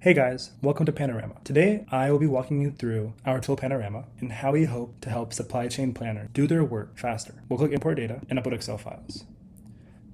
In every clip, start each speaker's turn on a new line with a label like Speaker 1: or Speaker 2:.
Speaker 1: Hey guys, welcome to Panorama. Today, I will be walking you through our tool Panorama and how we hope to help supply chain planners do their work faster. We'll click import data and upload Excel files.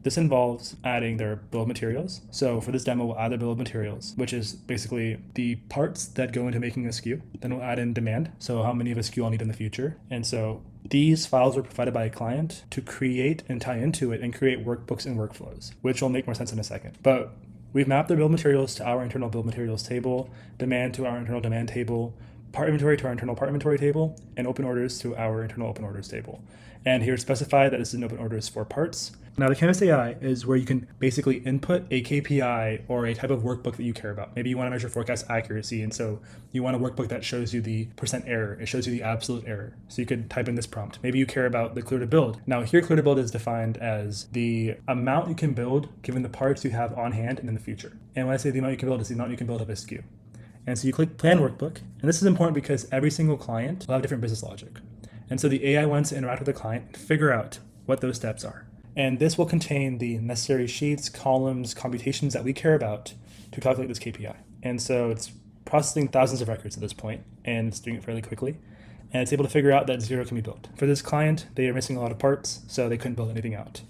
Speaker 1: This involves adding their bill of materials. So for this demo, we'll add the bill of materials, which is basically the parts that go into making a SKU. Then we'll add in demand, so how many of a SKU I'll need in the future. And so these files were provided by a client to create and tie into it and create workbooks and workflows, which will make more sense in a second. But we've mapped the bill of materials to our internal bill of materials table, demand to our internal demand table, part inventory to our internal part inventory table, and open orders to our internal open orders table. And here specify that this is an open orders for parts. Now the Canvas AI is where you can basically input a KPI or a type of workbook that you care about. Maybe you want to measure forecast accuracy, and so you want a workbook that shows you the percent error. It shows you the absolute error. So you could type in this prompt. Maybe you care about the clear to build. Now here clear to build is defined as the amount you can build given the parts you have on hand and in the future. And when I say the amount you can build, it's the amount you can build of a SKU. And so you click plan workbook. And this is important because every single client will have different business logic. And so the AI wants to interact with the client and figure out what those steps are. And this will contain the necessary sheets, columns, computations that we care about to calculate this KPI. And so it's processing thousands of records at this point, and it's doing it fairly quickly. And it's able to figure out that zero can be built. For this client, they are missing a lot of parts, so they couldn't build anything out.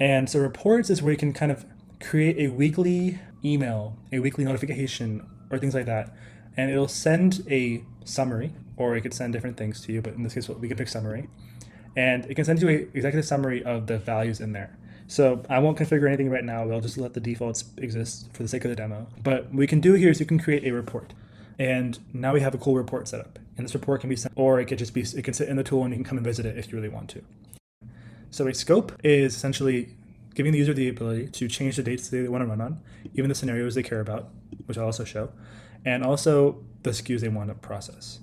Speaker 1: And so reports is where you can kind of create a weekly email, a weekly notification, or things like that. And it'll send a summary, or it could send different things to you, but in this case, we can pick summary. And it can send you an executive summary of the values in there. So I won't configure anything right now. We'll just let the defaults exist for the sake of the demo. But what we can do here is you can create a report. And now we have a cool report set up. And this report can be sent, or it could just be, it can sit in the tool and you can come and visit it if you really want to. So a scope is essentially giving the user the ability to change the dates they want to run on, even the scenarios they care about, which I'll also show, and also the SKUs they want to process.